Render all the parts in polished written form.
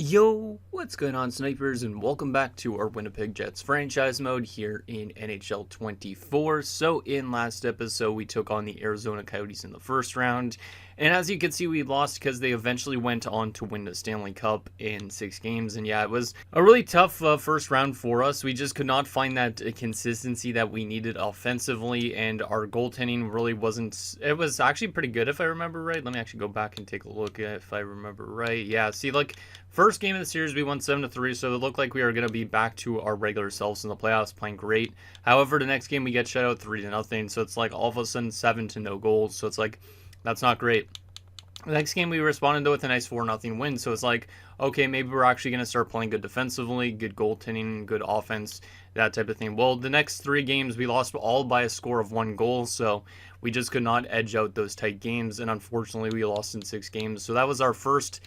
Yo, what's going on, snipers, and welcome back to our Winnipeg Jets franchise mode here in NHL 24. So in last episode, we took on the Arizona Coyotes in the first round, and as you can see, we lost because they eventually went on to win the Stanley Cup in 6 games. And yeah, it was a really tough first round for us. We just could not find that consistency that we needed offensively, and our goaltending really wasn't. It was actually pretty good if I remember right. Let me actually go back and take a look at if I remember right. Yeah, see, like, first game of the series, we won 7-3, so it looked like we were going to be back to our regular selves in the playoffs, playing great. However, the next game we get shut out 3-0, so it's like all of a sudden 7-0 goals, so it's like, that's not great. The next game we responded to with a nice 4-0 win, so it's like, okay, maybe we're actually going to start playing good defensively, good goaltending, good offense, that type of thing. Well, the next 3 games, we lost all by a score of 1 goal, so we just could not edge out those tight games, and unfortunately, we lost in 6 games. So that was our first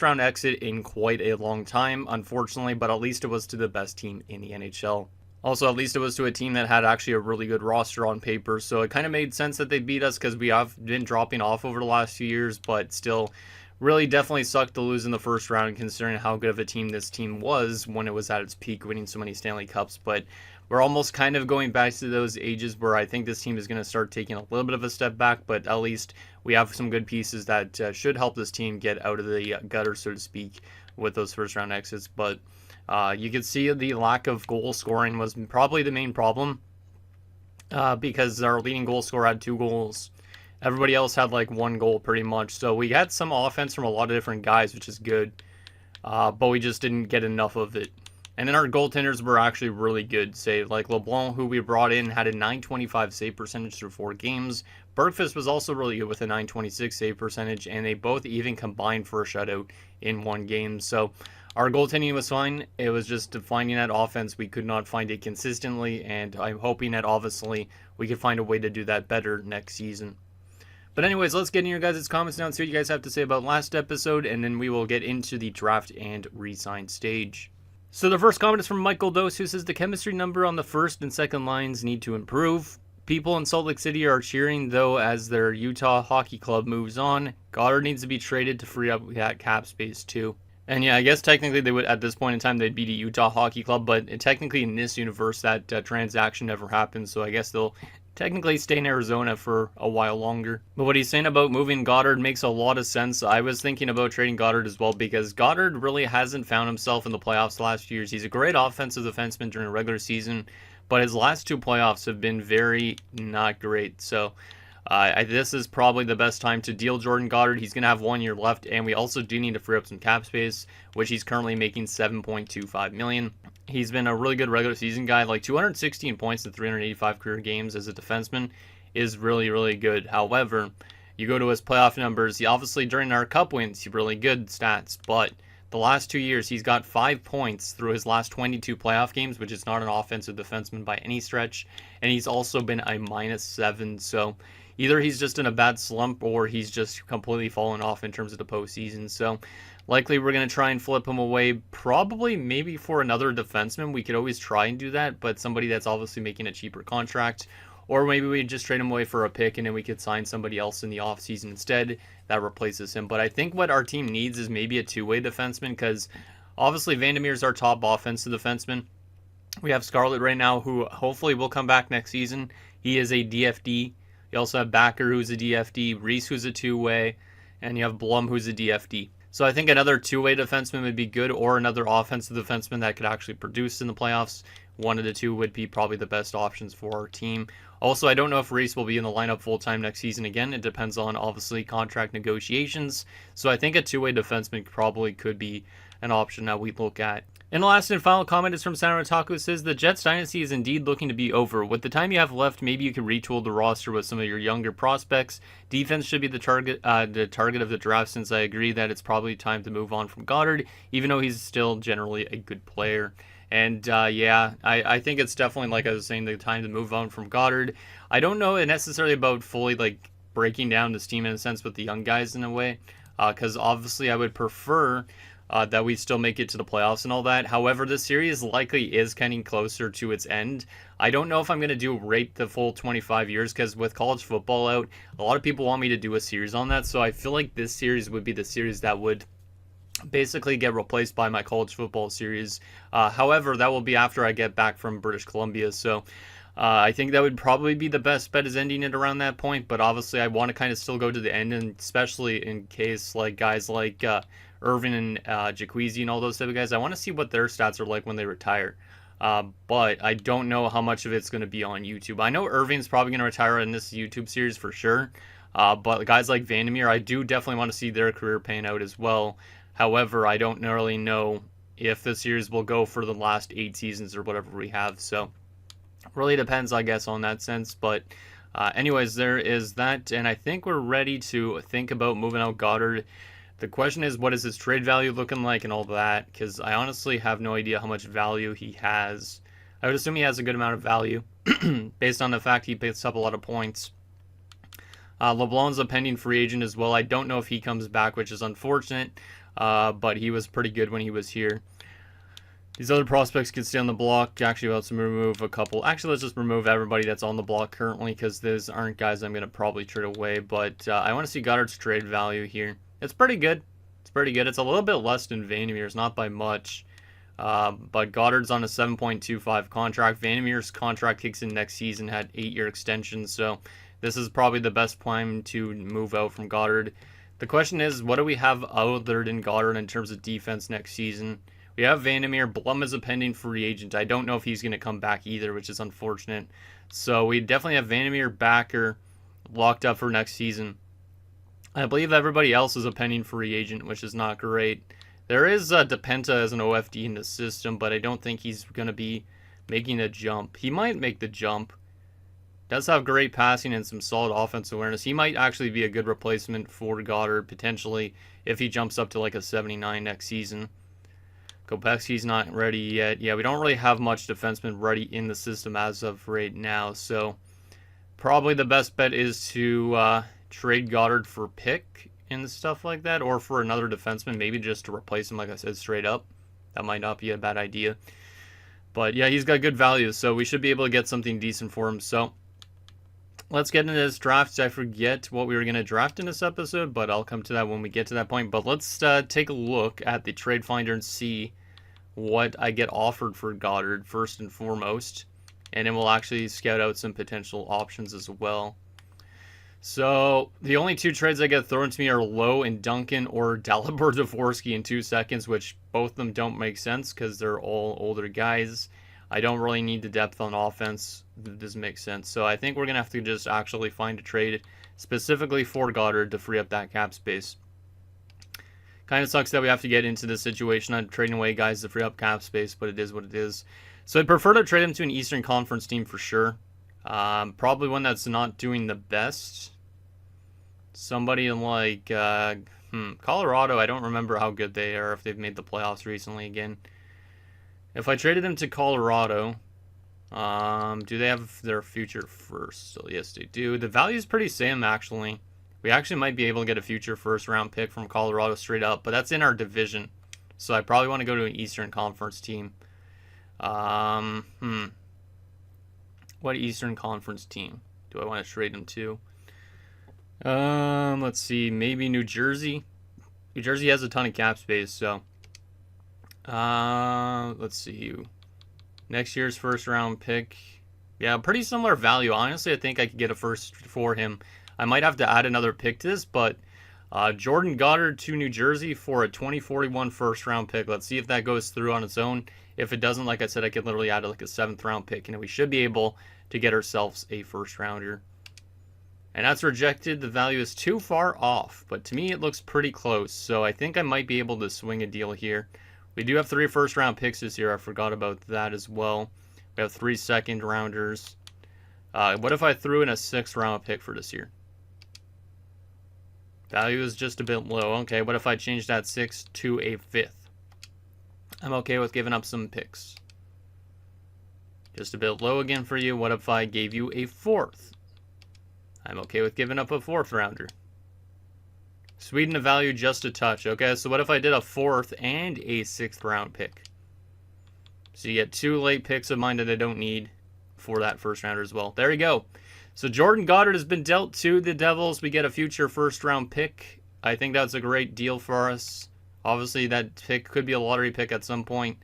round exit in quite a long time, unfortunately, but at least it was to the best team in the NHL. Also, at least it was to a team that had actually a really good roster on paper, so it kind of made sense that they beat us because we have been dropping off over the last few years, but still, really definitely sucked to lose in the first round considering how good of a team this team was when it was at its peak, winning so many Stanley Cups. But we're almost kind of going back to those ages where I think this team is going to start taking a little bit of a step back, but at least we have some good pieces that should help this team get out of the gutter, so to speak, with those first round exits. But you can see the lack of goal scoring was probably the main problem because our leading goal scorer had 2 goals. Everybody else had like 1 goal pretty much. So we had some offense from a lot of different guys, which is good, but we just didn't get enough of it. And then our goaltenders were actually really good. Say, like LeBlanc, who we brought in, had a .925 save percentage through 4 games. Bergfist was also really good with a .926 save percentage, and they both even combined for a shutout in 1 game. So our goaltending was fine. It was just finding that offense. We could not find it consistently, and I'm hoping that obviously we could find a way to do that better next season. But anyways, let's get in your guys' comments now and see what you guys have to say about last episode, and then we will get into the draft and resign stage. So the first comment is from Michael Dose, who says the chemistry number on the first and second lines need to improve. People in Salt Lake City are cheering, though, as their Utah hockey club moves on. Goddard needs to be traded to free up that cap space, too. And yeah, I guess technically they would, at this point in time, they'd be the Utah hockey club, but technically in this universe, that transaction never happened, so I guess they'll technically stay in Arizona for a while longer. But what he's saying about moving Goddard makes a lot of sense. I was thinking about trading Goddard as well because Goddard really hasn't found himself in the playoffs the last few years. He's a great offensive defenseman during a regular season, but his last 2 playoffs have been very not great. So this is probably the best time to deal Jordan Goddard. He's going to have 1 year left, and we also do need to free up some cap space, which he's currently making $7.25 million. He's been a really good regular season guy, like 216 points in 385 career games as a defenseman is really, really good. However, you go to his playoff numbers, he obviously during our cup wins, he really good stats, but the last 2 years, he's got 5 points through his last 22 playoff games, which is not an offensive defenseman by any stretch, and he's also been a -7, so either he's just in a bad slump or he's just completely fallen off in terms of the postseason. So likely we're going to try and flip him away, probably maybe for another defenseman. We could always try and do that, but somebody that's obviously making a cheaper contract. Or maybe we just trade him away for a pick and then we could sign somebody else in the offseason instead that replaces him. But I think what our team needs is maybe a 2-way defenseman because obviously Vandermeer's our top offensive defenseman. We have Scarlett right now who hopefully will come back next season. He is a DFD. You also have Backer, who's a DFD, Reese, who's a 2-way, and you have Blum, who's a DFD. So I think another 2-way defenseman would be good, or another offensive defenseman that could actually produce in the playoffs. One of the 2 would be probably the best options for our team. Also, I don't know if Reese will be in the lineup full-time next season again. It depends on, obviously, contract negotiations. So I think a 2-way defenseman probably could be an option that we look at. And the last and final comment is from Sandro Taco. Says the Jets dynasty is indeed looking to be over. With the time you have left, maybe you can retool the roster with some of your younger prospects. Defense should be the target of the draft, since I agree that it's probably time to move on from Goddard, even though he's still generally a good player. And yeah, I think it's definitely, like I was saying, the time to move on from Goddard. I don't know necessarily about fully like breaking down this team in a sense with the young guys in a way, because obviously I would prefer that we still make it to the playoffs and all that. However, this series likely is getting closer to its end. I don't know if I'm going to do rate the full 25 years because with college football out, a lot of people want me to do a series on that. So I feel like this series would be the series that would basically get replaced by my college football series. However, that will be after I get back from British Columbia. So I think that would probably be the best bet, is ending it around that point. But obviously, I want to kind of still go to the end, and especially in case like guys like Irvin and Jacquezie and all those type of guys, I want to see what their stats are like when they retire. But I don't know how much of it's going to be on YouTube. I know Irving's probably going to retire in this YouTube series for sure. But guys like Vandermeer, I do definitely want to see their career pan out as well. However, I don't really know if the series will go for the last 8 seasons or whatever we have. So really depends, I guess, on that sense. But anyways, there is that. And I think we're ready to think about moving out Goddard. The question is, what is his trade value looking like and all that? Because I honestly have no idea how much value he has. I would assume he has a good amount of value based on the fact he picks up a lot of points. LeBlanc's a pending free agent as well. I don't know if he comes back, which is unfortunate. But he was pretty good when he was here. These other prospects can stay on the block. Actually, let's remove a couple. Actually, let's just remove everybody that's on the block currently, because these aren't guys I'm going to probably trade away. But I want to see Goddard's trade value here. It's pretty good. It's pretty good. It's a little bit less than Vandermeer's, not by much. But Goddard's on a 7.25 contract. Vandermeer's contract kicks in next season, had 8-year extension. So this is probably the best time to move out from Goddard. The question is, what do we have other than Goddard in terms of defense next season? We have Vandermeer. Blum is a pending free agent. I don't know if he's going to come back either, which is unfortunate. So we definitely have Vandermeer, Backer locked up for next season. I believe everybody else is a pending free agent, which is not great. There is DePenta as an OFD in the system, but I don't think he's going to be making a jump. He might make the jump. Does have great passing and some solid offense awareness. He might actually be a good replacement for Goddard, potentially, if he jumps up to like a 79 next season. Kopecki's not ready yet. Yeah, we don't really have much defenseman ready in the system as of right now, so probably the best bet is to trade Goddard for pick and stuff like that, or for another defenseman, maybe just to replace him, like I said, straight up. That might not be a bad idea. But yeah, he's got good value, so we should be able to get something decent for him. So let's get into this draft. I forget what we were going to draft in this episode, but I'll come to that when we get to that point. But let's take a look at the trade finder and see what I get offered for Goddard first and foremost. And then we'll actually scout out some potential options as well. So the only 2 trades that get thrown to me are Lowe and Duncan, or Dalibor Dvorsky in 2 seconds, which both of them don't make sense because they're all older guys. I don't really need the depth on offense. That doesn't make sense. So I think we're going to have to just actually find a trade specifically for Goddard to free up that cap space. Kind of sucks that we have to get into this situation on trading away guys to free up cap space, but it is what it is. So I'd prefer to trade him to an Eastern Conference team for sure. Probably one that's not doing the best. Somebody like Colorado. I don't remember how good they are, if they've made the playoffs recently again. If I traded them to Colorado, do they have their future first? So yes, they do. The value is pretty same, actually. We actually might be able to get a future first-round pick from Colorado straight up, but that's in our division. So I probably want to go to an Eastern Conference team. What Eastern Conference team do I want to trade them to? Let's see. Maybe New Jersey. New Jersey has a ton of cap space, so let's see. Next year's first round pick. Yeah, pretty similar value. Honestly, I think I could get a first for him. I might have to add another pick to this, but Jordan Goddard to New Jersey for a 2041 first round pick. Let's see if that goes through on its own. If it doesn't, like I said, I could literally add like a 7th round pick, and we should be able to get ourselves a first rounder. And that's rejected. The value is too far off, but to me it looks pretty close. So I think I might be able to swing a deal here. We do have 3 first-round picks this year. I forgot about that as well. We have 3 second-rounders. What if I threw in a 6th-round pick for this year? Value is just a bit low. Okay, what if I change that 6 to a 5th? I'm okay with giving up some picks. Just a bit low again for you. What if I gave you a 4th? I'm okay with giving up a 4th-rounder. Sweden the value just a touch. Okay, so what if I did a 4th and a 6th round pick? So you get 2 late picks of mine that I don't need for that first rounder as well. There you go. So Jordan Goddard has been dealt to the Devils. We get a future first round pick. I think that's a great deal for us. Obviously, that pick could be a lottery pick at some point.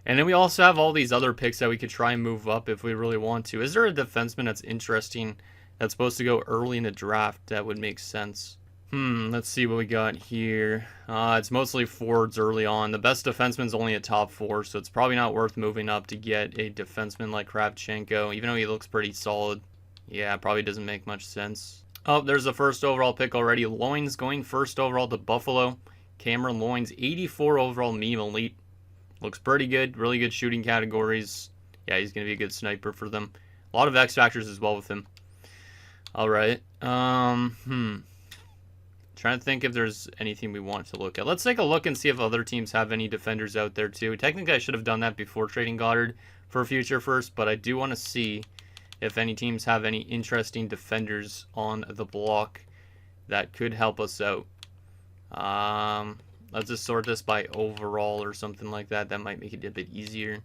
And then we also have all these other picks that we could try and move up if we really want to. Is there a defenseman that's interesting that's supposed to go early in the draft that would make sense? Let's see what we got here. It's mostly forwards early on. The best defenseman's only a top 4, so it's probably not worth moving up to get a defenseman like Kravchenko, even though he looks pretty solid. Yeah, it probably doesn't make much sense. Oh, there's the first overall pick already. Loins going first overall to Buffalo. Cameron Loins, 84 overall meme elite. Looks pretty good. Really good shooting categories. Yeah, he's going to be a good sniper for them. A lot of X factors as well with him. All right. Trying to think if there's anything we want to look at. Let's take a look and see if other teams have any defenders out there too. Technically, I should have done that before trading Goddard for future first, but I do want to see if any teams have any interesting defenders on the block that could help us out. Let's just sort this by overall or something like that. That might make it a bit easier.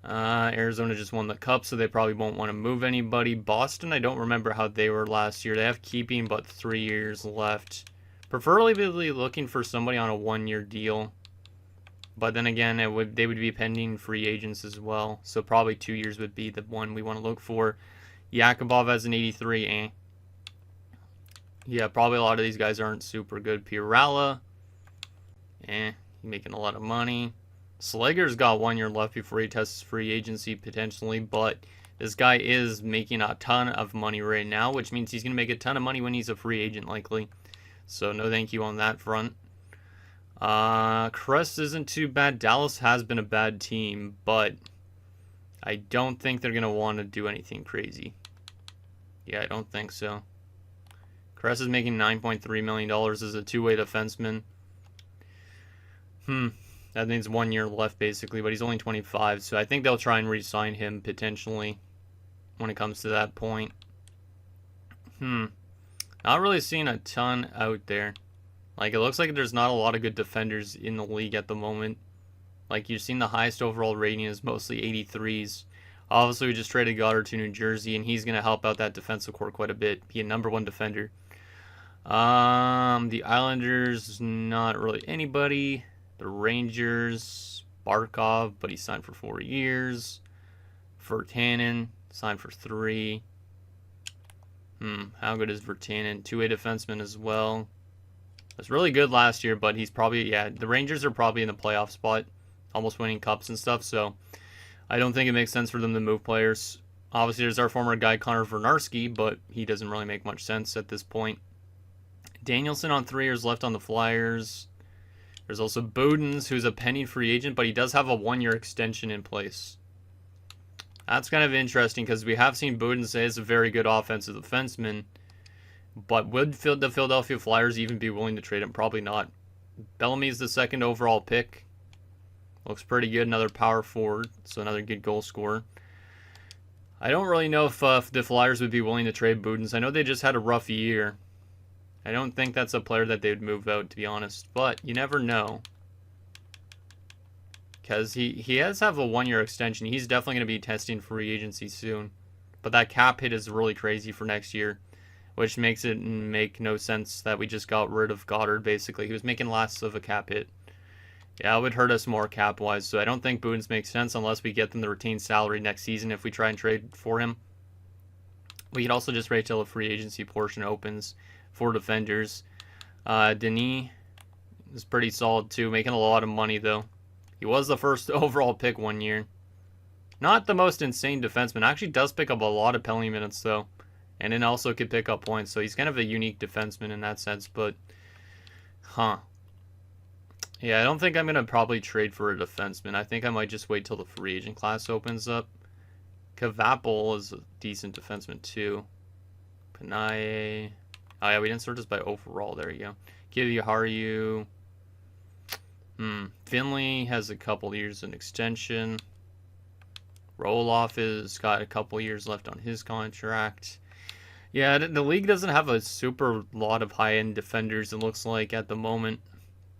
Arizona just won the cup, so they probably won't want to move anybody. Boston, I don't remember how they were last year. They have keeping, but 3 years left. Preferably looking for somebody on a 1-year deal. But then again, they would be pending free agents as well. So probably 2 years would be the one we want to look for. Yakubov has an 83, Yeah, probably a lot of these guys aren't super good. Pirala, making a lot of money. Slager's got 1 year left before he tests free agency potentially, but this guy is making a ton of money right now, which means he's going to make a ton of money when he's a free agent likely. So no thank you on that front. Crest isn't too bad. Dallas has been a bad team, but I don't think they're going to want to do anything crazy. Yeah, I don't think so. Crest is making $9.3 million as a two-way defenseman. That means 1 year left basically, but he's only 25, so I think they'll try and re-sign him potentially when it comes to that point. Not really seeing a ton out there. Like, it looks like there's not a lot of good defenders in the league at the moment. Like, you've seen the highest overall rating is mostly 83s. Obviously, we just traded Goddard to New Jersey, and he's going to help out that defensive core quite a bit. Be a #1 defender. The Islanders, not really anybody. The Rangers, Barkov, but he signed for 4 years. Virtanen, signed for 3. How good is Virtanen? Two-way defenseman as well. Was really good last year, but he's probably, the Rangers are probably in the playoff spot, almost winning cups and stuff, so I don't think it makes sense for them to move players. Obviously, there's our former guy, Connor Vernarski, but he doesn't really make much sense at this point. Danielson on 3 years left on the Flyers. There's also Bodens, who's a pending free agent, but he does have a 1-year extension in place. That's kind of interesting because we have seen Bodens say he's a very good offensive defenseman, but would the Philadelphia Flyers even be willing to trade him? Probably not. Bellamy's the 2nd overall pick. Looks pretty good. Another power forward, so another good goal scorer. I don't really know if the Flyers would be willing to trade Bodens. I know they just had a rough year. I don't think that's a player that they would move out, to be honest. But you never know. Because he has have a 1-year extension. He's definitely going to be testing free agency soon. But that cap hit is really crazy for next year. Which makes it make no sense that we just got rid of Goddard, basically. He was making less of a cap hit. Yeah, it would hurt us more cap-wise. So I don't think Bodens makes sense unless we get them the retained salary next season if we try and trade for him. We could also just wait till the free agency portion opens for defenders. Denis is pretty solid too, making a lot of money though. He was the 1st overall pick 1 year. Not the most insane defenseman. Actually does pick up a lot of penalty minutes though. And then also could pick up points. So he's kind of a unique defenseman in that sense. But, yeah, I don't think I'm going to probably trade for a defenseman. I think I might just wait till the free agent class opens up. Kavapol is a decent defenseman too. Panaye. Oh, yeah, we didn't sort this by overall. There you go. Kiviharu. Finley has a couple years in extension. Roloff has got a couple years left on his contract. Yeah, the league doesn't have a super lot of high-end defenders, it looks like, at the moment.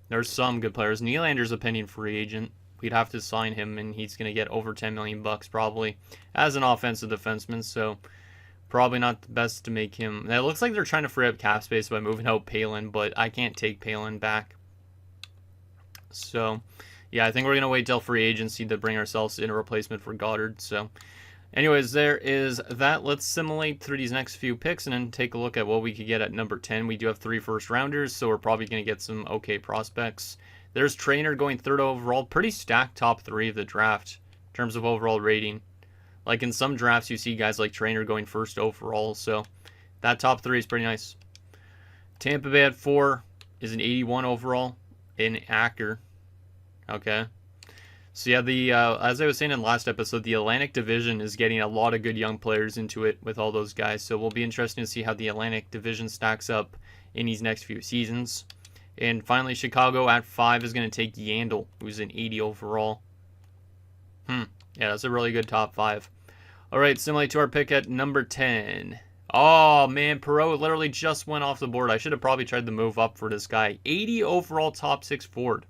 There's some good players. Nylander's a pending free agent. We'd have to sign him, and he's going to get over $10 million probably as an offensive defenseman, so probably not the best to make him. It looks like they're trying to free up cap space by moving out Palin, but I can't take Palin back. So, yeah, I think we're going to wait till free agency to bring ourselves in a replacement for Goddard. So, anyways, there is that. Let's simulate through these next few picks and then take a look at what we could get at number 10. We do have 3 first-rounders, so we're probably going to get some okay prospects. There's Trainer going 3rd overall. Pretty stacked top 3 of the draft in terms of overall rating. Like in some drafts, you see guys like Trainer going 1st overall, so that top 3 is pretty nice. Tampa Bay at 4 is an 81 overall in Acker. Okay. So yeah, the as I was saying in the last episode, the Atlantic Division is getting a lot of good young players into it with all those guys. So we'll be interesting to see how the Atlantic Division stacks up in these next few seasons. And finally, Chicago at 5 is going to take Yandel, who's an 80 overall. Yeah, that's a really good top 5. All right, similar to our pick at number 10. Oh, man, Perot literally just went off the board. I should have probably tried to move up for this guy. 80 overall top 6 forward.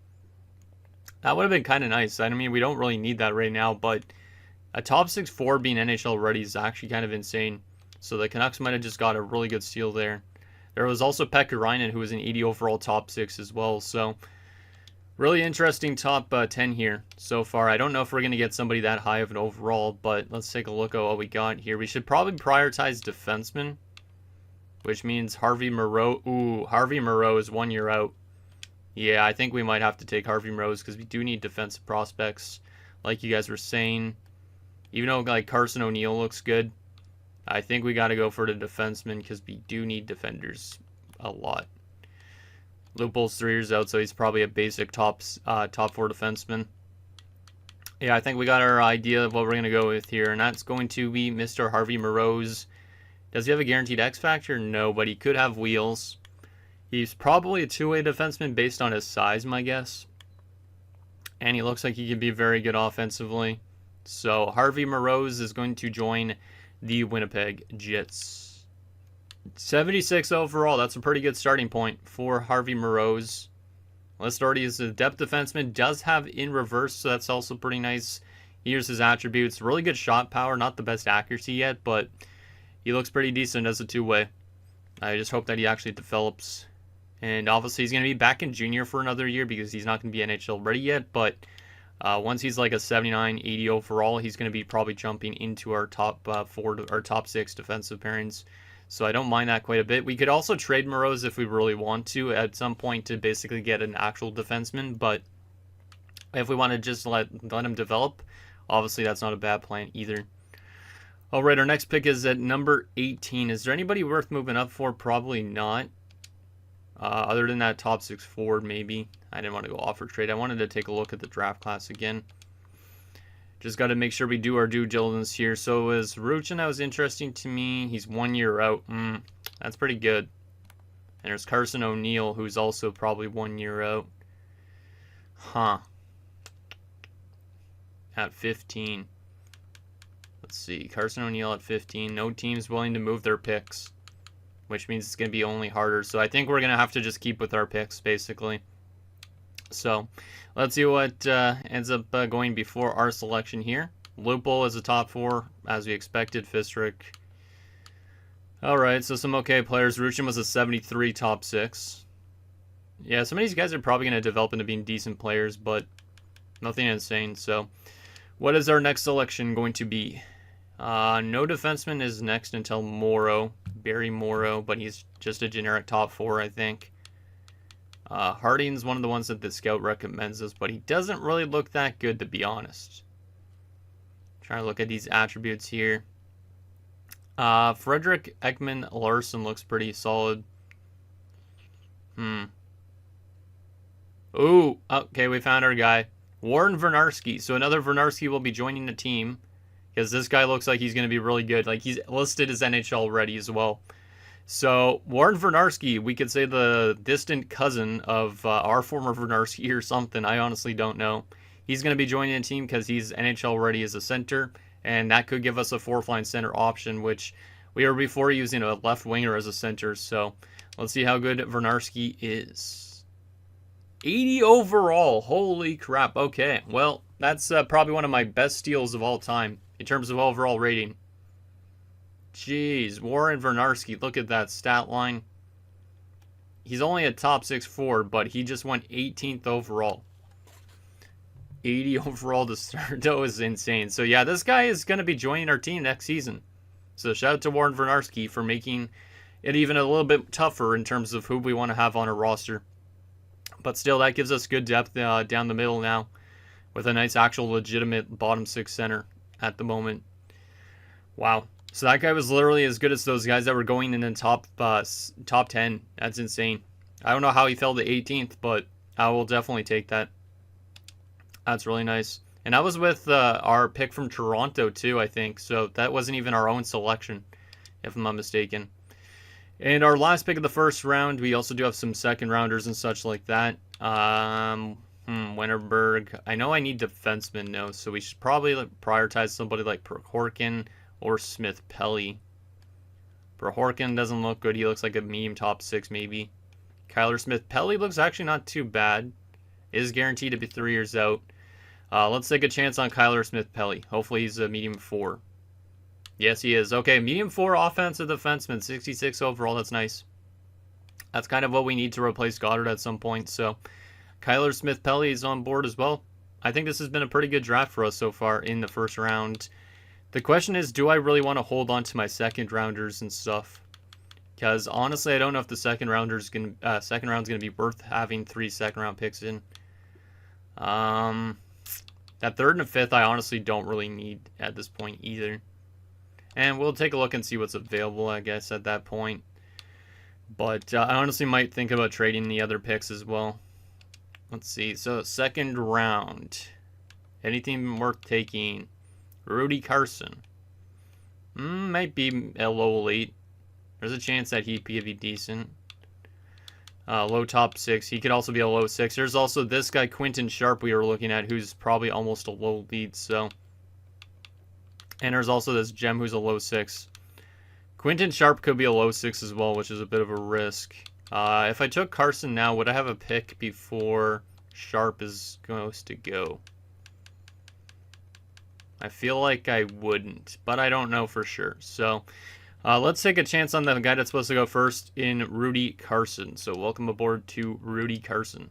That would have been kind of nice. I mean, we don't really need that right now, but a top 6 forward being NHL ready is actually kind of insane. So the Canucks might have just got a really good steal there. There was also Pekka Rinne, who was an 80 overall top 6 as well. So really interesting top 10 here so far. I don't know if we're going to get somebody that high of an overall, but let's take a look at what we got here. We should probably prioritize defensemen, which means Harvey Moreau. Ooh, Harvey Moreau is 1 year out. Yeah, I think we might have to take Harvey Moreau because we do need defensive prospects, like you guys were saying. Even though like Carson O'Neill looks good, I think we got to go for the defenseman because we do need defenders a lot. Lupul's 3 years out, so he's probably a basic top 4 defenseman. Yeah, I think we got our idea of what we're going to go with here, and that's going to be Mr. Harvey Moreau's. Does he have a guaranteed X factor? No, but he could have wheels. He's probably a 2-way defenseman based on his size, my guess. And he looks like he could be very good offensively. So Harvey Moreau is going to join the Winnipeg Jets. 76 overall. That's a pretty good starting point for Harvey Moreau. List already is a depth defenseman. Does have in reverse, so that's also pretty nice. Here's his attributes. Really good shot power. Not the best accuracy yet, but he looks pretty decent as a 2-way. I just hope that he actually develops. And obviously he's going to be back in junior for another year because he's not going to be NHL ready yet. But once he's like a 79, 80 overall, he's going to be probably jumping into our top 4 or top 6 defensive pairings. So I don't mind that quite a bit. We could also trade Moreau if we really want to at some point to basically get an actual defenseman. But if we want to just let him develop, obviously that's not a bad plan either. All right, our next pick is at number 18. Is there anybody worth moving up for? Probably not. Other than that top 6 forward, maybe. I didn't want to go offer trade. I wanted to take a look at the draft class again. Just got to make sure we do our due diligence here. So is Ruchin, that was interesting to me. He's 1 year out. That's pretty good. And there's Carson O'Neill, who's also probably 1 year out. Huh. At 15. Let's see. Carson O'Neill at 15. No team's willing to move their picks, which means it's going to be only harder. So I think we're going to have to just keep with our picks, basically. So let's see what ends up going before our selection here. Lupul is a top 4, as we expected. Fistrick. All right, so some okay players. Ruchin was a 73 top 6. Yeah, some of these guys are probably going to develop into being decent players, but nothing insane. So what is our next selection going to be? No defenseman is next until Morrow. Barry Morrow, but he's just a generic top 4, I think. Harding's one of the ones that the scout recommends us, but he doesn't really look that good, to be honest. Trying to look at these attributes here. Frederick Ekman Larson looks pretty solid. Ooh, okay, we found our guy. Warren Vernarski. So another Vernarski will be joining the team, because this guy looks like he's going to be really good. Like, he's listed as NHL ready as well. So Warren Vernarski, we could say the distant cousin of our former Vernarski or something. I honestly don't know. He's going to be joining the team because he's NHL ready as a center, and that could give us a 4th-line center option, which we were before using a left winger as a center. So let's see how good Vernarski is. 80 overall. Holy crap. Okay, well, that's probably one of my best steals of all time in terms of overall rating. Jeez, Warren Vernarski, look at that stat line. He's only a top 6 forward, but he just went 18th overall. 80 overall to start. That was insane. So yeah, this guy is going to be joining our team next season. So shout out to Warren Vernarski for making it even a little bit tougher in terms of who we want to have on our roster. But still, that gives us good depth down the middle now with a nice actual legitimate bottom six center at the moment. Wow. So that guy was literally as good as those guys that were going in the top 10. That's insane. I don't know how he fell to 18th, but I will definitely take that. That's really nice. And that was with our pick from Toronto too, I think. So that wasn't even our own selection, if I'm not mistaken. And our last pick of the first round, we also do have some second rounders and such like that. Winterberg. I know I need defensemen now, so we should probably prioritize somebody like Prohorkin or Smith Pelly. Prohorkin doesn't look good. He looks like a meme top 6 maybe. Kyler Smith Pelly looks actually not too bad. Is guaranteed to be 3 years out. Let's take a chance on Kyler Smith Pelly. Hopefully he's a medium 4. Yes, he is. Okay, medium 4 offensive defenseman, 66 overall. That's nice. That's kind of what we need to replace Goddard at some point. So Kyler Smith Pelly is on board as well. I think this has been a pretty good draft for us so far in the first round. The question is, do I really want to hold on to my second rounders and stuff? Because honestly, I don't know if the second round's going to be worth having 3 second round picks in. That third and fifth, I honestly don't really need at this point either. And we'll take a look and see what's available, I guess, at that point. But I honestly might think about trading the other picks as well. Let's see. So, second round. Anything worth taking? Rudy Carson. Might be a low late. There's a chance that he'd be decent. Low top 6. He could also be a low 6. There's also this guy, Quinton Sharp, we were looking at, who's probably almost a low lead. So, and there's also this gem who's a low 6. Quinton Sharp could be a low 6 as well, which is a bit of a risk. If I took Carson now, would I have a pick before Sharp is supposed to go? I feel like I wouldn't, but I don't know for sure. So let's take a chance on the guy that's supposed to go first in Rudy Carson. So welcome aboard to Rudy Carson.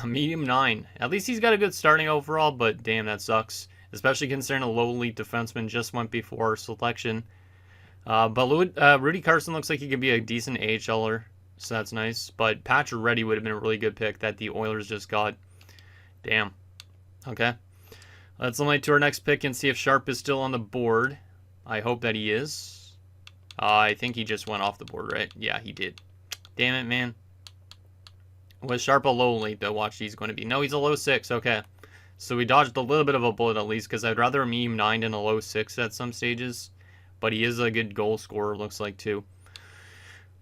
Medium 9. At least he's got a good starting overall, but damn, that sucks. Especially considering a low elite defenseman just went before our selection. But Rudy Carson looks like he could be a decent AHLer, so that's nice. But Patrick Reddy would have been a really good pick that the Oilers just got. Damn. Okay. Let's eliminate to our next pick and see if Sharp is still on the board. I hope that he is. I think he just went off the board, right? Yeah, he did. Damn it, man. Was Sharp a low elite, though? Watch, he's going to be. No, he's a low 6. Okay. So we dodged a little bit of a bullet at least, because I'd rather a medium 9 than a low 6 at some stages. But he is a good goal scorer, looks like, too.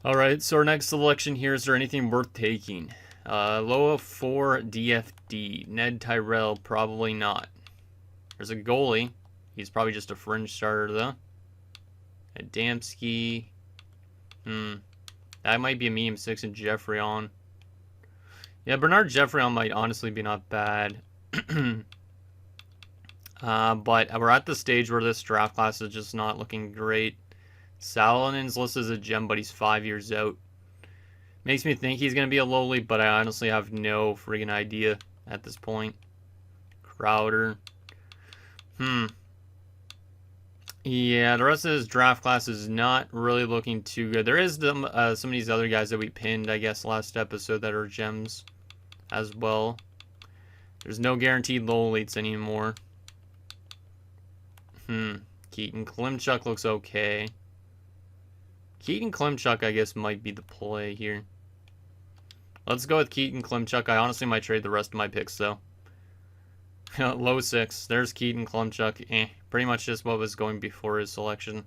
Alright, so our next selection here, is there anything worth taking? Low 4 DFD. Ned Tyrell, probably not. There's a goalie. He's probably just a fringe starter, though. Adamski. That might be a medium 6 and Jeffrey on. Yeah, Bernard Jeffrey on might honestly be not bad. But we're at the stage where this draft class is just not looking great. Salonin's listed as a gem, but he's 5 years out. Makes me think he's going to be a lowly, but I honestly have no friggin' idea at this point. Crowder. Yeah, the rest of his draft class is not really looking too good. There is some of these other guys that we pinned, I guess, last episode that are gems as well. There's no guaranteed low elites anymore. Keaton Klimchuk looks okay. Keaton Klimchuk, I guess, might be the play here. Let's go with Keaton Klimchuk. I honestly might trade the rest of my picks, though. Low 6. There's Keaton Klimchuk. Pretty much just what was going before his selection.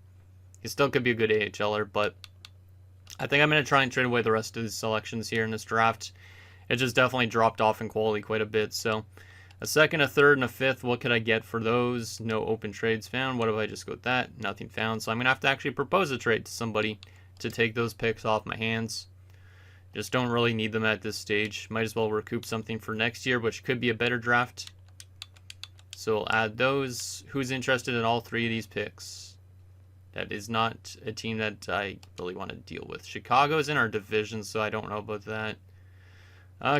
He still could be a good AHLer, but I think I'm going to try and trade away the rest of his selections here in this draft. It just definitely dropped off in quality quite a bit, so a second, a third, and a fifth. What could I get for those? No open trades found. What if I just go with that? Nothing found. So I'm going to have to actually propose a trade to somebody to take those picks off my hands. Just don't really need them at this stage. Might as well recoup something for next year, which could be a better draft. So we'll add those. Who's interested in all 3 of these picks? That is not a team that I really want to deal with. Chicago's in our division, so I don't know about that.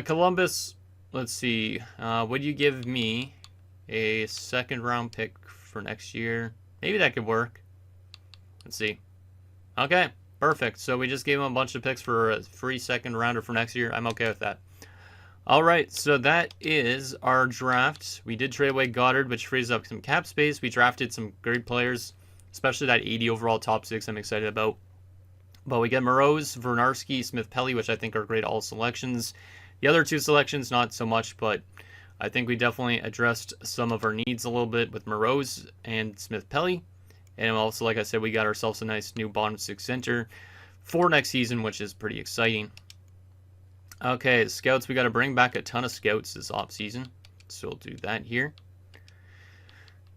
Columbus. let's see. Would you give me a second round pick for next year? Maybe that could work. Let's see. Okay, perfect. So we just gave him a bunch of picks for a free second rounder for next year. I'm okay with that. All right, so that is our draft. We did trade away Goddard, which frees up some cap space. We drafted some great players, especially that 80 overall top 6 I'm excited about. But we get Moroz, Vernarski, Smith-Pelly, which I think are great all selections. The other two selections, not so much, but I think we definitely addressed some of our needs a little bit with Moroz and Smith-Pelly. And also, like I said, we got ourselves a nice new bottom 6 center for next season, which is pretty exciting. Okay, scouts, we got to bring back a ton of scouts this offseason, so we'll do that here.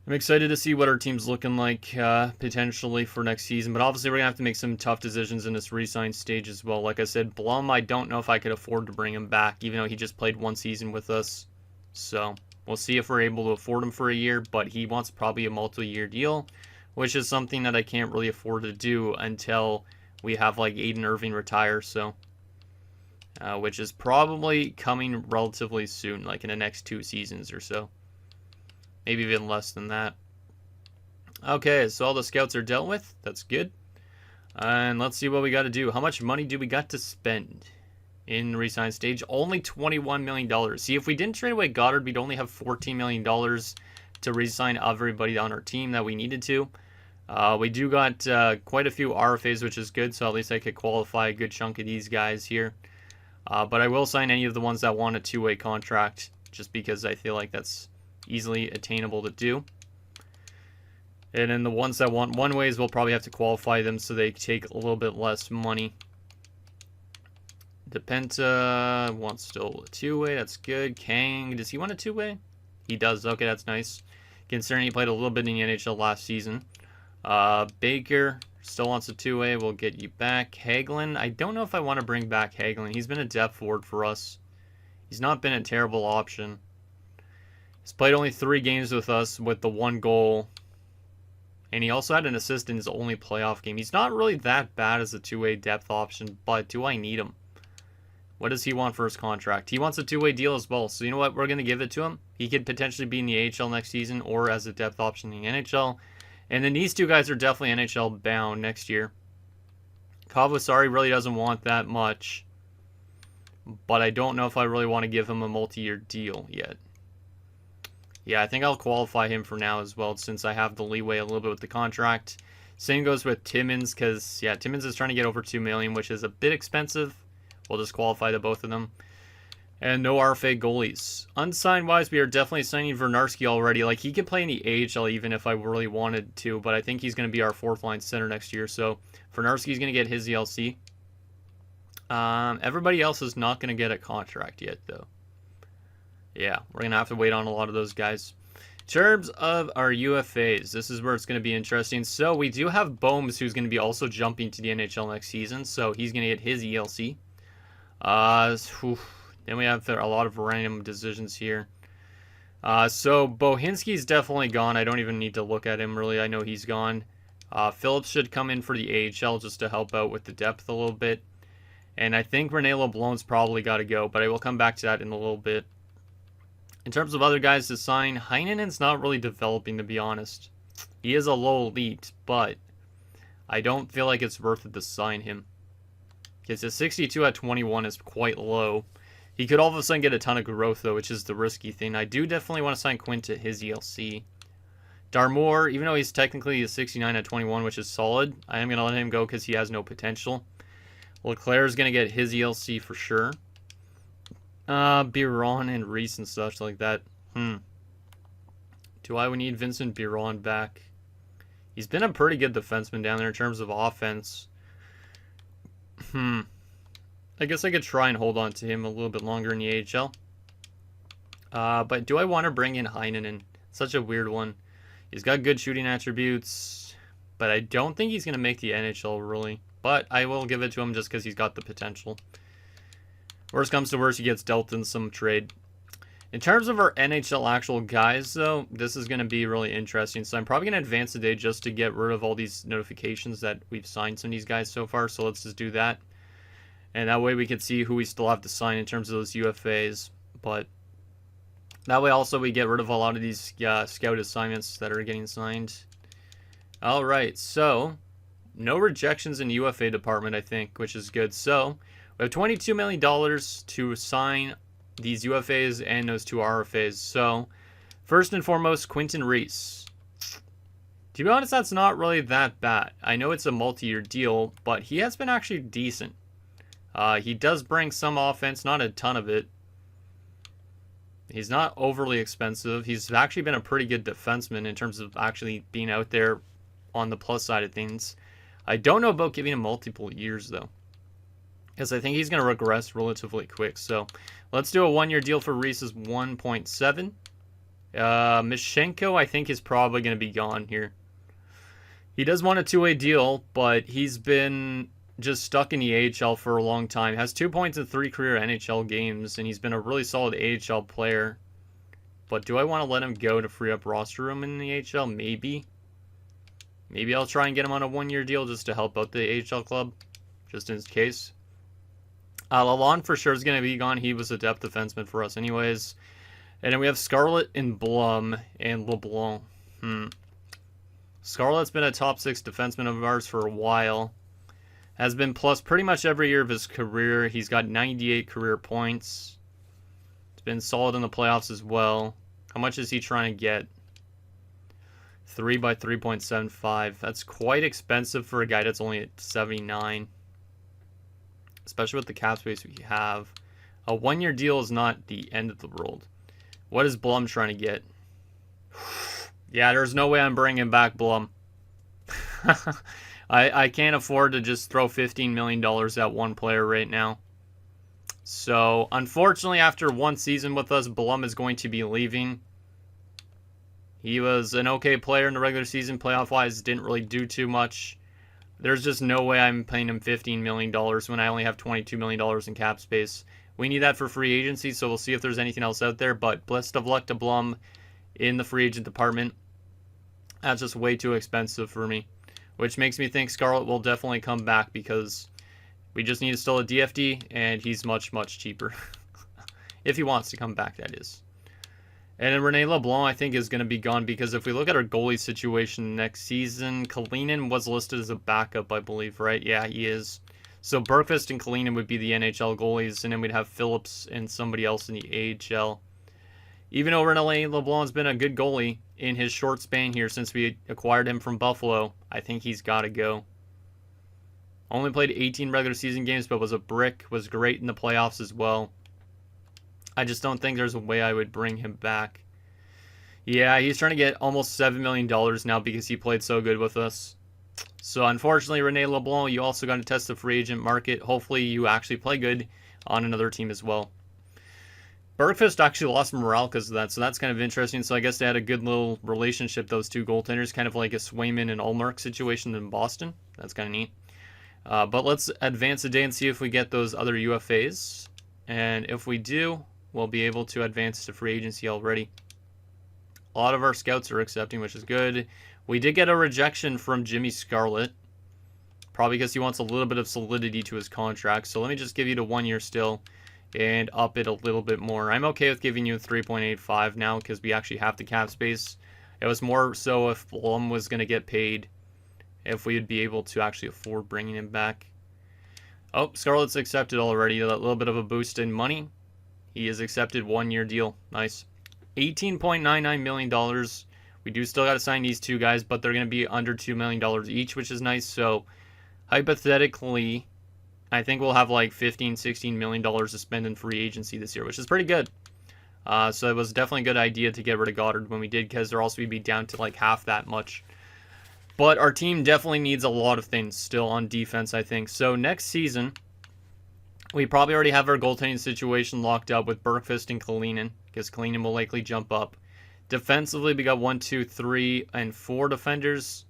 I'm excited to see what our team's looking like potentially for next season, but obviously we're going to have to make some tough decisions in this re-sign stage as well. Like I said, Blum, I don't know if I could afford to bring him back, even though he just played one season with us. So we'll see if we're able to afford him for a year, but he wants probably a multi-year deal, which is something that I can't really afford to do until we have like Aiden Irving retire, so... which is probably coming relatively soon, like in the next 2 seasons or so. Maybe even less than that. Okay, so all the scouts are dealt with. That's good. And let's see what we got to do. How much money do we got to spend in the resign stage? Only $21 million. See, if we didn't trade away Goddard, we'd only have $14 million to resign everybody on our team that we needed to. We do got quite a few RFAs, which is good, so at least I could qualify a good chunk of these guys here. But I will sign any of the ones that want a 2-way contract, just because I feel like that's easily attainable to do. And then the ones that want 1-ways, we'll probably have to qualify them so they take a little bit less money. DePenta wants still a 2-way, that's good. Kang, does he want a 2-way? He does, okay, that's nice. Considering he played a little bit in the NHL last season. Baker still wants a 2-way, we'll get you back. Hagelin, I don't know if I want to bring back Hagelin. He's been a depth forward for us. He's not been a terrible option. He's played only 3 games with us with the 1 goal. And he also had an assist in his only playoff game. He's not really that bad as a 2-way depth option, but do I need him? What does he want for his contract? He wants a 2-way deal as well. So you know what? We're going to give it to him. He could potentially be in the AHL next season or as a depth option in the NHL. And then these 2 guys are definitely NHL bound next year. Kavasari really doesn't want that much. But I don't know if I really want to give him a multi-year deal yet. Yeah, I think I'll qualify him for now as well, since I have the leeway a little bit with the contract. Same goes with Timmins, because, yeah, Timmins is trying to get over $2 million, which is a bit expensive. We'll just qualify the both of them. And no RFA goalies. Unsigned-wise, we are definitely signing Vernarski already. Like, he could play in the AHL even if I really wanted to, but I think he's going to be our 4th-line center next year. So, Vernarski's going to get his ELC. Everybody else is not going to get a contract yet, though. Yeah, we're going to have to wait on a lot of those guys. In terms of our UFAs, this is where it's going to be interesting. So we do have Bohms, who's going to be also jumping to the NHL next season. So he's going to get his ELC. Then we have a lot of random decisions here. So Bohinski's definitely gone. I don't even need to look at him, really. I know he's gone. Phillips should come in for the AHL just to help out with the depth a little bit. And I think Rene LeBlanc's probably got to go, but I will come back to that in a little bit. In terms of other guys to sign, Heinenen's not really developing, to be honest. He is a low elite, but I don't feel like it's worth it to sign him. Because his 62 at 21 is quite low. He could all of a sudden get a ton of growth, though, which is the risky thing. I do definitely want to sign Quinn to his ELC. Darmour, even though he's technically a 69 at 21, which is solid, I am going to let him go because he has no potential. Leclerc's going to get his ELC for sure. Biron and Reese and such like that. Do I need Vincent Biron back? He's been a pretty good defenseman down there in terms of offense. I guess I could try and hold on to him a little bit longer in the AHL. But do I want to bring in Heinenen? Such a weird one. He's got good shooting attributes, but I don't think he's going to make the NHL, really. But I will give it to him just because he's got the potential. Worst comes to worst, he gets dealt in some trade. In terms of our NHL actual guys, though, this is going to be really interesting. So I'm probably going to advance today just to get rid of all these notifications that we've signed some of these guys so far. So let's just do that. And that way we can see who we still have to sign in terms of those UFAs. But That way also we get rid of a lot of these scout assignments that are getting signed. All right, so no rejections in the UFA department, I think, which is good. So we have $22 million to sign these UFAs and those two RFAs. So first and foremost, Quinton Reese. To be honest, that's not really that bad. I know it's a multi-year deal, but he has been actually decent. He does bring some offense, not a ton of it. He's not overly expensive. He's actually been a pretty good defenseman in terms of actually being out there on the plus side of things. I don't know about giving him multiple years, though, because I think he's going to regress relatively quick. So let's do a one-year deal for Reese's 1.7. Mishenko, I think, is probably going to be gone here. He does want a two-way deal, but he's been just stuck in the AHL for a long time. Has 2 points in 3 career NHL games, and he's been a really solid AHL player. But do I want to let him go to free up roster room in the AHL? Maybe. Maybe I'll try and get him on a one-year deal just to help out the AHL club, just in case. Lalonde for sure is going to be gone. He was a depth defenseman for us anyways. And then we have Scarlett and Blum and LeBlanc. Scarlett's been a top 6 defenseman of ours for a while. Has been plus pretty much every year of his career. He's got 98 career points. It's been solid in the playoffs as well. How much is he trying to get? 3 by 3.75. That's quite expensive for a guy that's only at 79. Especially with the cap space we have. A one-year deal is not the end of the world. What is Blum trying to get? Yeah, there's no way I'm bringing back Blum. I can't afford to just throw $15 million at one player right now. So, unfortunately, after one season with us, Blum is going to be leaving. He was an okay player in the regular season. Playoff-wise, didn't really do too much. There's just no way I'm paying him $15 million when I only have $22 million in cap space. We need that for free agency, so we'll see if there's anything else out there. But best of luck to Blum in the free agent department. That's just way too expensive for me. Which makes me think Scarlett will definitely come back because we just need still a DFD, and he's much, much cheaper. If he wants to come back, that is. And then Rene LeBlanc, I think, is going to be gone because if we look at our goalie situation next season, Kalinin was listed as a backup, I believe, right? Yeah, he is. So Bergqvist and Kalinin would be the NHL goalies, and then we'd have Phillips and somebody else in the AHL. Even though Rene LeBlanc's been a good goalie in his short span here since we acquired him from Buffalo, I think he's got to go. Only played 18 regular season games, but was a brick, was great in the playoffs as well. I just don't think there's a way I would bring him back. Yeah, he's trying to get almost $7 million now because he played so good with us. So unfortunately, Rene LeBlanc, you also got to test the free agent market. Hopefully you actually play good on another team as well. Bergqvist actually lost morale because of that, so that's kind of interesting. So I guess they had a good little relationship, those two goaltenders, kind of like a Swayman and Ullmark situation in Boston. That's kind of neat. But let's advance a day and see if we get those other UFAs. And if we do, we'll be able to advance to free agency already. A lot of our scouts are accepting, which is good. We did get a rejection from Jimmy Scarlett, probably because he wants a little bit of solidity to his contract. So let me just give you the 1 year still and up it a little bit more. I'm okay with giving you 3.85 now because we actually have the cap space. It was more so if Blum was going to get paid, if we would be able to actually afford bringing him back. Oh, Scarlett's accepted already. A little bit of a boost in money. He is accepted 1 year deal. Nice. $18.99 million. We do still got to sign these two guys, but they're going to be under $2 million each, which is nice. So hypothetically, I think we'll have like $15-16 million to spend in free agency this year, which is pretty good. So it was definitely a good idea to get rid of Goddard when we did, because they're also going to be down to like half that much. But our team definitely needs a lot of things still on defense, I think. So next season, we probably already have our goaltending situation locked up with Bergqvist and Kalinin, because Kalinin will likely jump up. Defensively, we got 1, 2, 3, and 4 defenders.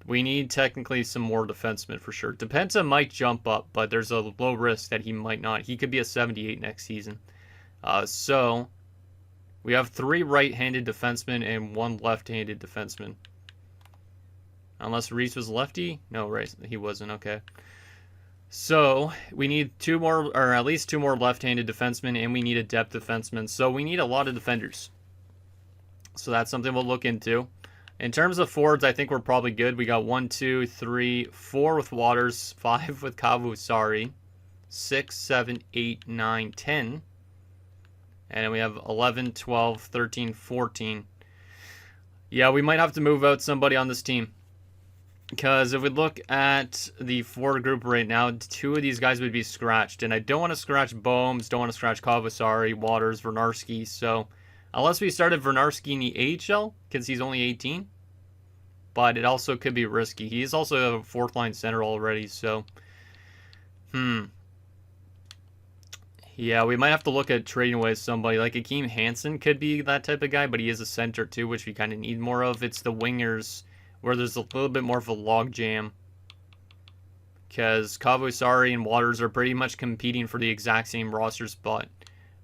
We need technically some more defensemen for sure. Depenta might jump up, but there's a low risk that he might not. He could be a 78 next season. So we have 3 right-handed defensemen and 1 left-handed defenseman. Unless Reese was lefty? No, right, he wasn't. Okay. So we need two more, or at least two more left-handed defensemen, and we need a depth defenseman. So we need a lot of defenders. So that's something we'll look into. In terms of forwards, I think we're probably good. We got 1, 2, 3, 4 with Waters, 5 with Kavusari, 6, 7, 8, 9, 10. And then we have 11, 12, 13, 14. Yeah, we might have to move out somebody on this team. Because if we look at the forward group right now, 2 of these guys would be scratched. And I don't want to scratch Bohms, don't want to scratch Kavusari, Waters, Vernarski. So unless we started Vernarski in the AHL, because he's only 18. But it also could be risky. He is also a 4th line center already, so yeah, we might have to look at trading away somebody. Like Akeem Hansen could be that type of guy, but he is a center too, which we kind of need more of. It's the wingers where there's a little bit more of a log jam. Because Kavusari and Waters are pretty much competing for the exact same roster spot.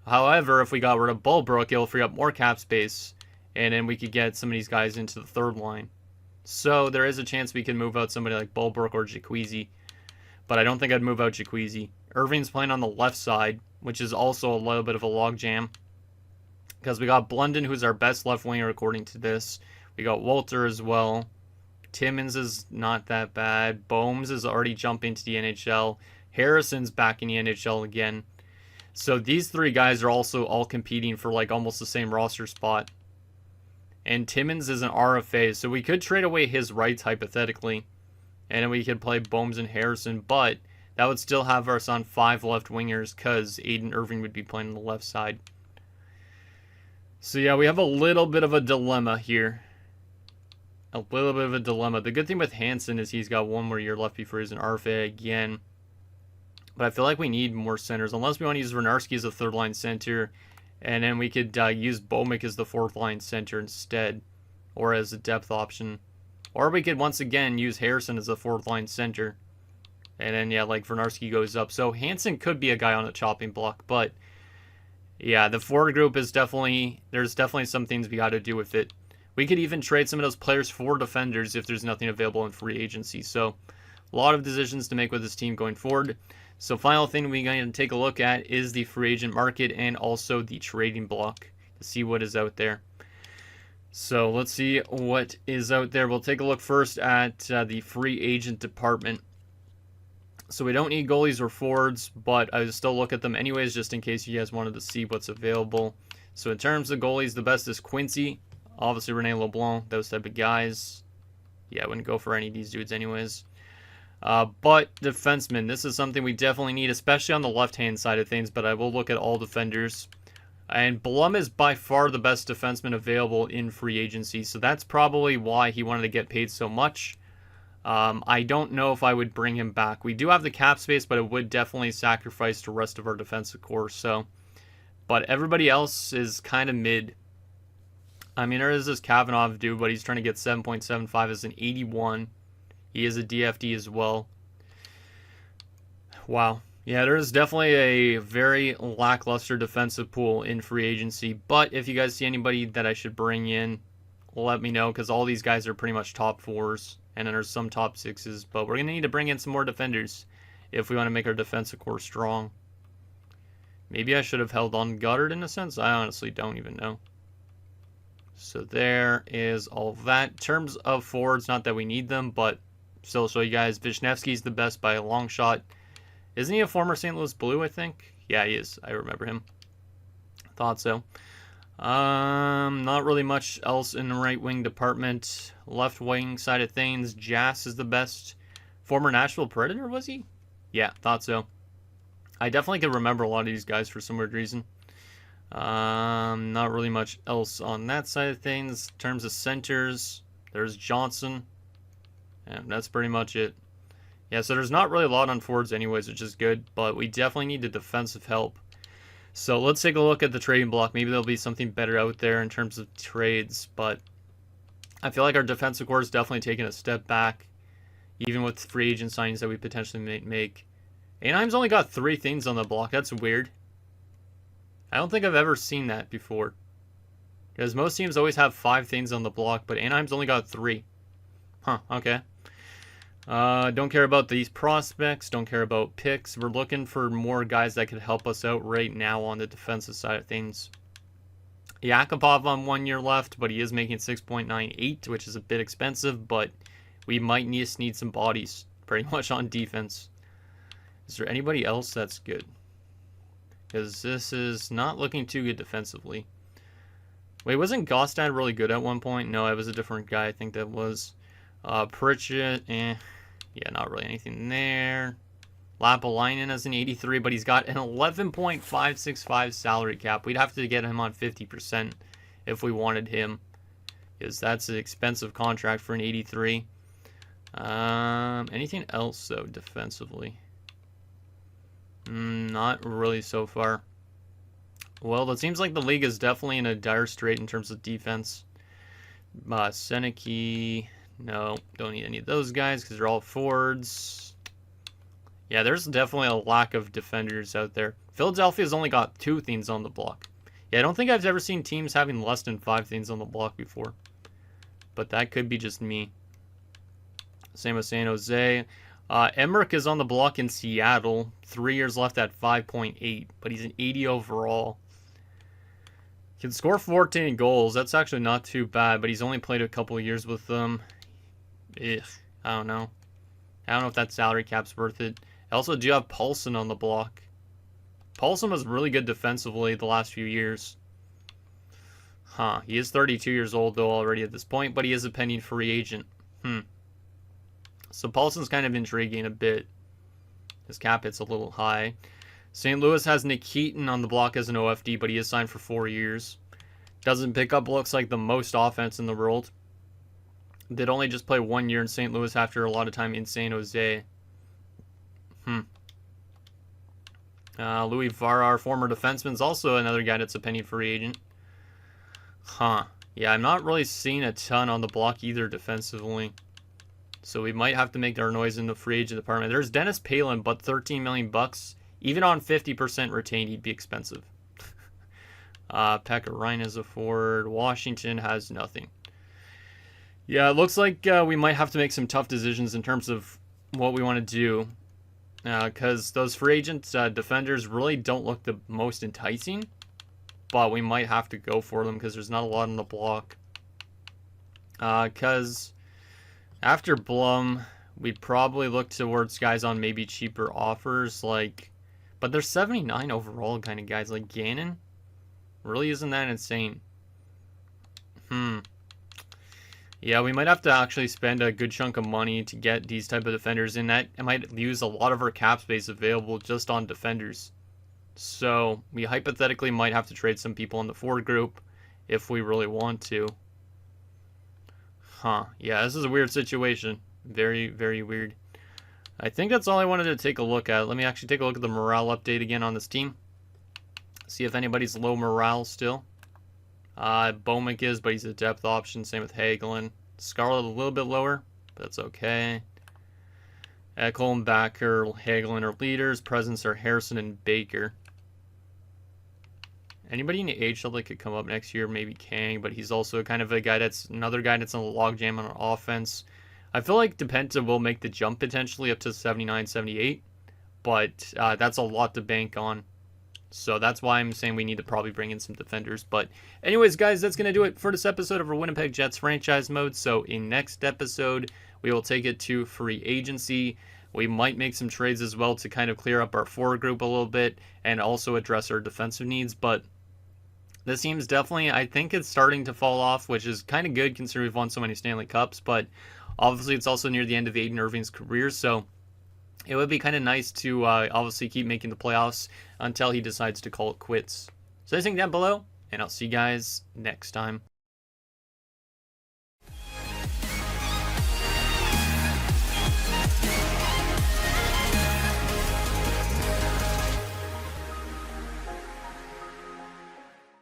However, if we got rid of Bulbrook, it'll free up more cap space. And then we could get some of these guys into the 3rd line. So there is a chance we can move out somebody like Bulbrook or Jaquezie. But I don't think I'd move out Jaquezie. Irving's playing on the left side, which is also a little bit of a logjam. Because we got Blunden, who's our best left winger according to this. We got Walter as well. Timmins is not that bad. Bohms is already jumping to the NHL. Harrison's back in the NHL again. So these 3 guys are also all competing for like almost the same roster spot. And Timmins is an RFA, so we could trade away his rights hypothetically. And then we could play Bohms and Harrison, but that would still have us on 5 left wingers because Aiden Irving would be playing on the left side. So yeah, we have a little bit of a dilemma here. A little bit of a dilemma. The good thing with Hansen is he's got 1 more year left before he's an RFA again. But I feel like we need more centers, unless we want to use Vernarski as a 3rd line center. And then we could use Bomick as the 4th line center instead, or as a depth option. Or we could once again use Harrison as a 4th line center. And then, yeah, like Vernarski goes up. So Hansen could be a guy on a chopping block. But, yeah, the forward group is there's definitely some things we got to do with it. We could even trade some of those players for defenders if there's nothing available in free agency. So, a lot of decisions to make with this team going forward. So final thing we're going to take a look at is the free agent market and also the trading block to see what is out there. So let's see what is out there. We'll take a look first at the free agent department. So we don't need goalies or forwards, but I would still look at them anyways just in case you guys wanted to see what's available. So in terms of goalies, the best is Quincy. Obviously Rene LeBlanc, those type of guys. Yeah, I wouldn't go for any of these dudes anyways. But defensemen, this is something we definitely need, especially on the left-hand side of things, but I will look at all defenders. And Blum is by far the best defenseman available in free agency, so that's probably why he wanted to get paid so much. I don't know if I would bring him back. We do have the cap space, but it would definitely sacrifice the rest of our defensive core, so. But everybody else is kind of mid. I mean, there is this Kavanagh dude, but he's trying to get 7.75 as an 81. He is a DFD as well. Wow. Yeah, there is definitely a very lackluster defensive pool in free agency. But if you guys see anybody that I should bring in, let me know, because all these guys are pretty much top 4s. And then there's some top 6s. But we're going to need to bring in some more defenders if we want to make our defensive core strong. Maybe I should have held on Goddard in a sense. I honestly don't even know. So there is all that. In terms of forwards, not that we need them, but still show you guys, Vishnevsky's the best by a long shot. Isn't he a former St. Louis Blue, I think? Yeah, he is. I remember him. Thought so. Not really much else in the right wing department. Left wing side of things, Jass is the best. Former Nashville Predator, was he? Yeah, thought so. I definitely could remember a lot of these guys for some weird reason. Not really much else on that side of things. In terms of centers, there's Johnson. And that's pretty much it. Yeah, so there's not really a lot on forwards anyways, which is good. But we definitely need the defensive help. So let's take a look at the trading block. Maybe there'll be something better out there in terms of trades. But I feel like our defensive core is definitely taking a step back. Even with free agent signings that we potentially might make. Anaheim's only got 3 things on the block. That's weird. I don't think I've ever seen that before. Because most teams always have 5 things on the block, but Anaheim's only got 3. Huh, okay. Don't care about these prospects. Don't care about picks. We're looking for more guys that could help us out right now on the defensive side of things. Yakupov on 1 year left, but he is making 6.98, which is a bit expensive, but we might need some bodies pretty much on defense. Is there anybody else that's good? Because this is not looking too good defensively. Wait, wasn't Gostad really good at one point? No, it was a different guy. I think that was Pritchett. Yeah, not really anything there. Lapalainen as an 83, but he's got an 11.565 salary cap. We'd have to get him on 50% if we wanted him, because that's an expensive contract for an 83. Anything else, though, defensively? Not really so far. Well, it seems like the league is definitely in a dire strait in terms of defense. Seneki, no, don't need any of those guys because they're all forwards. Yeah, there's definitely a lack of defenders out there. Philadelphia's only got 2 things on the block. Yeah, I don't think I've ever seen teams having less than 5 things on the block before. But that could be just me. Same with San Jose. Emmerich is on the block in Seattle. 3 years left at 5.8, but he's an 80 overall. Can score 14 goals. That's actually not too bad, but he's only played a couple of years with them. I don't know. I don't know if that salary cap's worth it. I also do have Paulson on the block. Paulson was really good defensively the last few years. He is 32 years old, though, already at this point, but he is a pending free agent. So Paulson's kind of intriguing a bit. His cap hit's a little high. St. Louis has Nick Keaton on the block as an OFD, but he is signed for 4 years. Doesn't pick up, looks like, the most offense in the world. Did only just play 1 year in St. Louis after a lot of time in San Jose. Louis Varar, former defenseman, is also another guy that's a penny free agent. Yeah, I'm not really seeing a ton on the block either defensively. So we might have to make our noise in the free agent department. There's Dennis Palin, but $13 million bucks. Even on 50% retained, he'd be expensive. Pekka Ryan is a forward. Washington has nothing. Yeah, it looks like we might have to make some tough decisions in terms of what we want to do. Because those free agent defenders really don't look the most enticing. But we might have to go for them because there's not a lot on the block. Because after Blum, we'd probably look towards guys on maybe cheaper offers. But there's 79 overall kind of guys. Like Gannon really isn't that insane. Yeah, we might have to actually spend a good chunk of money to get these type of defenders in. That it might use a lot of our cap space available just on defenders. So we hypothetically might have to trade some people in the forward group if we really want to. Yeah, this is a weird situation. Very, very weird. I think that's all I wanted to take a look at. Let me actually take a look at the morale update again on this team. See if anybody's low morale still. Bowman is, but he's a depth option. Same with Hagelin. Scarlett a little bit lower, but that's okay. Ekholm, Backer, Hagelin are leaders. Presents are Harrison and Baker. Anybody in the AHL that could come up next year? Maybe Kang, but he's also kind of a guy that's another guy that's on a logjam on offense. I feel like Depenta will make the jump potentially up to 79, 78, but that's a lot to bank on. So that's why I'm saying we need to probably bring in some defenders. But anyways, guys, that's going to do it for this episode of our Winnipeg Jets franchise mode. So in next episode, we will take it to free agency. We might make some trades as well to kind of clear up our forward group a little bit and also address our defensive needs. But this team's definitely, I think it's starting to fall off, which is kind of good considering we've won so many Stanley Cups. But obviously, it's also near the end of Aiden Irving's career. So it would be kind of nice to obviously keep making the playoffs until he decides to call it quits. So anything down below, and I'll see you guys next time.